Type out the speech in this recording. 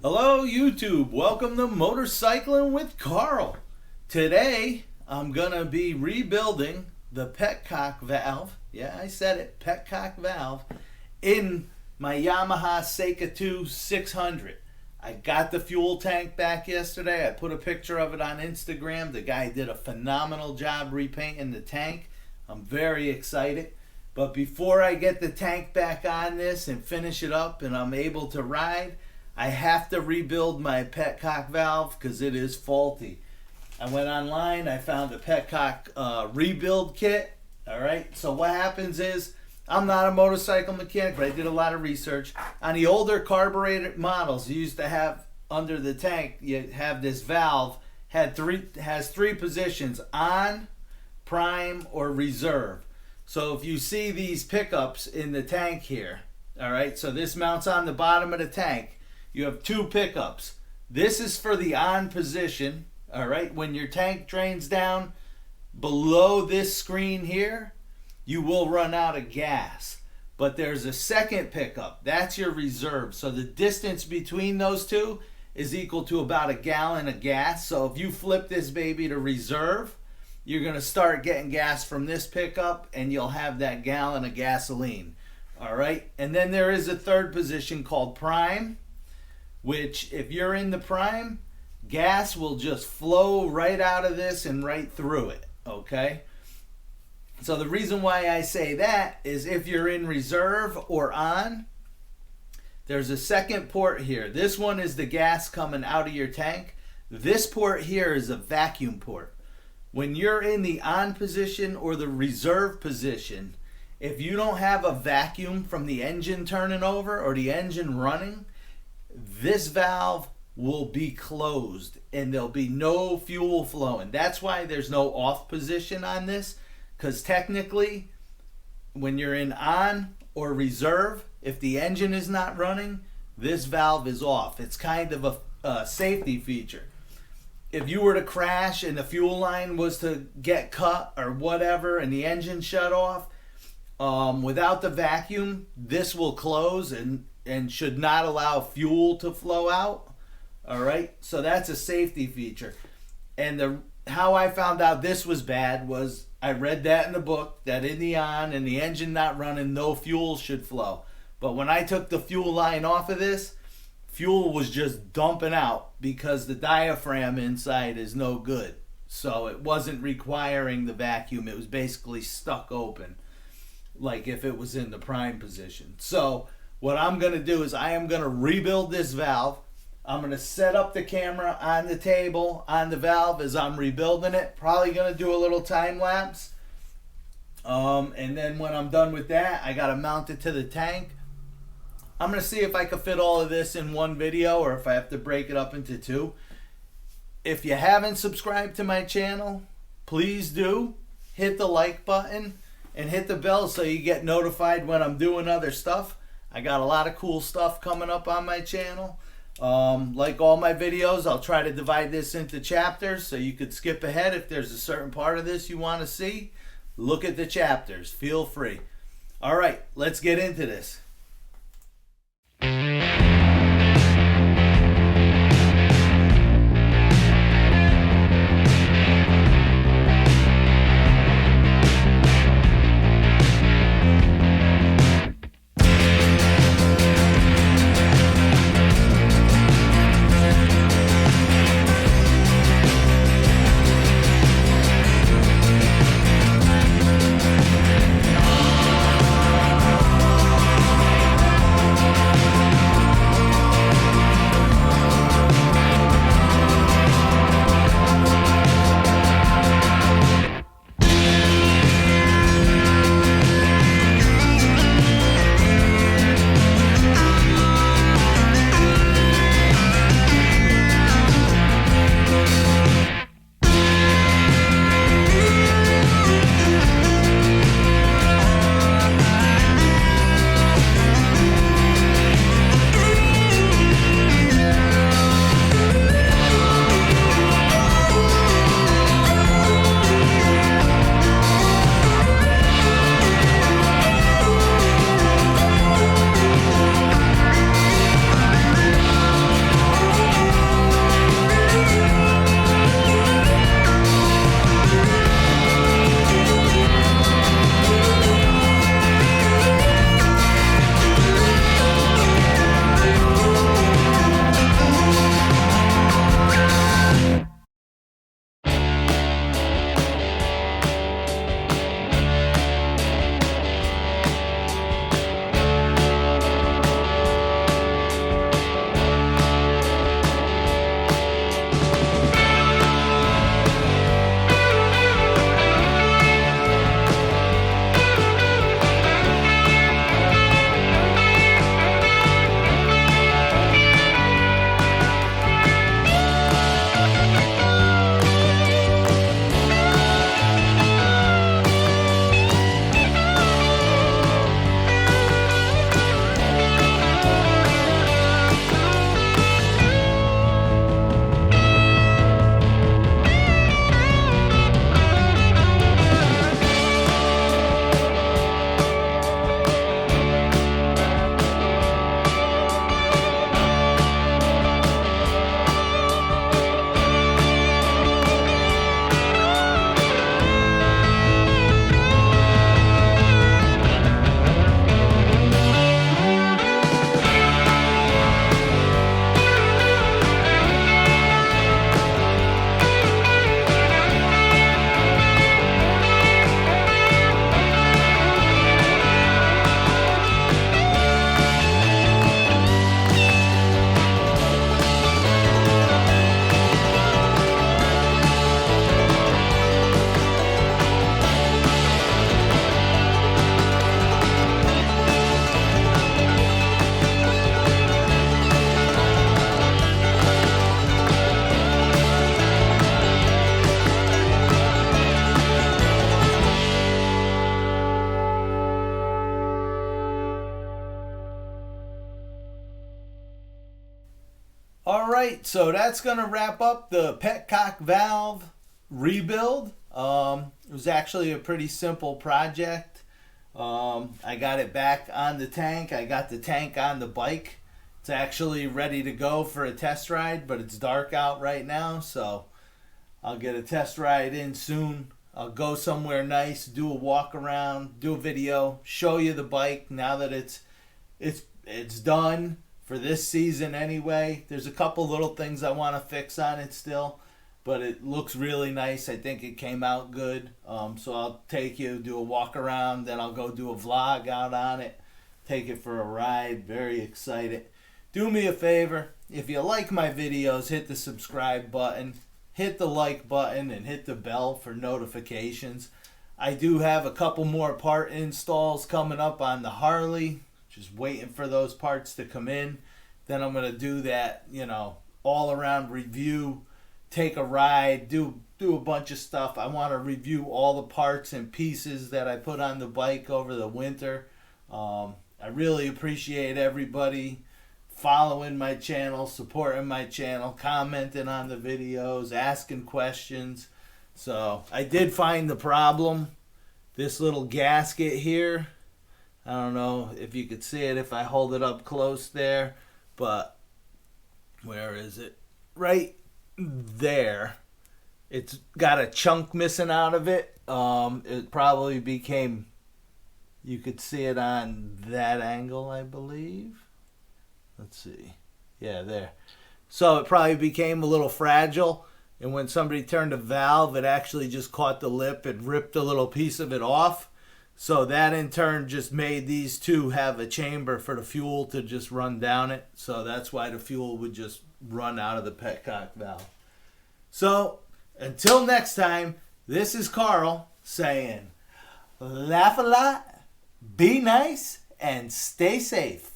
Hello YouTube, welcome to Motorcycling with Carl. Today I'm gonna be rebuilding the Petcock valve, yeah I said it, Petcock valve, in my Yamaha Seca 2 600. I got the fuel tank back yesterday. I put a picture of it on Instagram. The guy did a phenomenal job repainting the tank. I'm very excited. But before I get the tank back on this and finish it up and I'm able to ride, I have to rebuild my Petcock valve because it is faulty. I went online, I found a Petcock rebuild kit. Alright, so what happens is, I'm not a motorcycle mechanic, but I did a lot of research. On the older carbureted models you used to have under the tank, you have this valve, has three positions: on, prime, or reserve. So if you see these pickups in the tank here, alright, so this mounts on the bottom of the tank. You have two pickups. This is for the on position, alright? When your tank drains down below this screen here, you will run out of gas. But there's a second pickup. That's your reserve. So the distance between those two is equal to about a gallon of gas. So if you flip this baby to reserve, you're going to start getting gas from this pickup and you'll have that gallon of gasoline. Alright? And then there is a third position called prime, which if you're in the prime, gas will just flow right out of this and right through it, okay? So the reason why I say that is if you're in reserve or on, there's a second port here. This one is the gas coming out of your tank. This port here is a vacuum port. When you're in the on position or the reserve position, if you don't have a vacuum from the engine turning over or the engine running, this valve will be closed and there'll be no fuel flowing. That's why there's no off position on this, because technically when you're in on or reserve, if the engine is not running, this valve is off. It's kind of a safety feature. If you were to crash and the fuel line was to get cut or whatever and the engine shut off, without the vacuum, this will close and should not allow fuel to flow out. Alright, so that's a safety feature. And how I found out this was bad was I read that in the book, that in the on and the engine not running, no fuel should flow. But when I took the fuel line off of this, fuel was just dumping out because the diaphragm inside is no good. So it wasn't requiring the vacuum. It was basically stuck open, like if it was in the prime position. So what I'm going to do is I am going to rebuild this valve. I'm going to set up the camera on the table on the valve as I'm rebuilding it. Probably going to do a little time lapse. And then when I'm done with that, I got to mount it to the tank. I'm going to see if I can fit all of this in one video or if I have to break it up into two. If you haven't subscribed to my channel, please do. Hit the like button and hit the bell so you get notified when I'm doing other stuff. I got a lot of cool stuff coming up on my channel. Like all my videos, I'll try to divide this into chapters so you could skip ahead if there's a certain part of this you want to see. Look at the chapters. Feel free. Alright, let's get into this. All right, so that's going to wrap up the Petcock valve rebuild. It was actually a pretty simple project. I got it back on the tank. I got the tank on the bike. It's actually ready to go for a test ride, but it's dark out right now, so I'll get a test ride in soon. I'll go somewhere nice, do a walk around, do a video, show you the bike now that it's done for this season anyway. There's a couple little things I want to fix on it still, but it looks really nice. I think it came out good. So I'll take you, do a walk around, then I'll go do a vlog out on it, take it for a ride. Very excited. Do me a favor, if you like my videos, hit the subscribe button, hit the like button, and hit the bell for notifications. I do have a couple more part installs coming up on the Harley. Just waiting for those parts to come in. Then I'm going to do that, all around review, take a ride, do a bunch of stuff. I want to review all the parts and pieces that I put on the bike over the winter. I really appreciate everybody following my channel, supporting my channel, commenting on the videos, asking questions. So I did find the problem. This little gasket here. I don't know if you could see it if I hold it up close there, but where is it? Right there. It's got a chunk missing out of it. It probably became, you could see it on that angle, I believe. Let's see. Yeah, there. So it probably became a little fragile, and when somebody turned the valve, it actually just caught the lip and ripped a little piece of it off. So that in turn just made these two have a chamber for the fuel to just run down it. So that's why the fuel would just run out of the Petcock valve. So until next time, this is Carl saying, laugh a lot, be nice, and stay safe.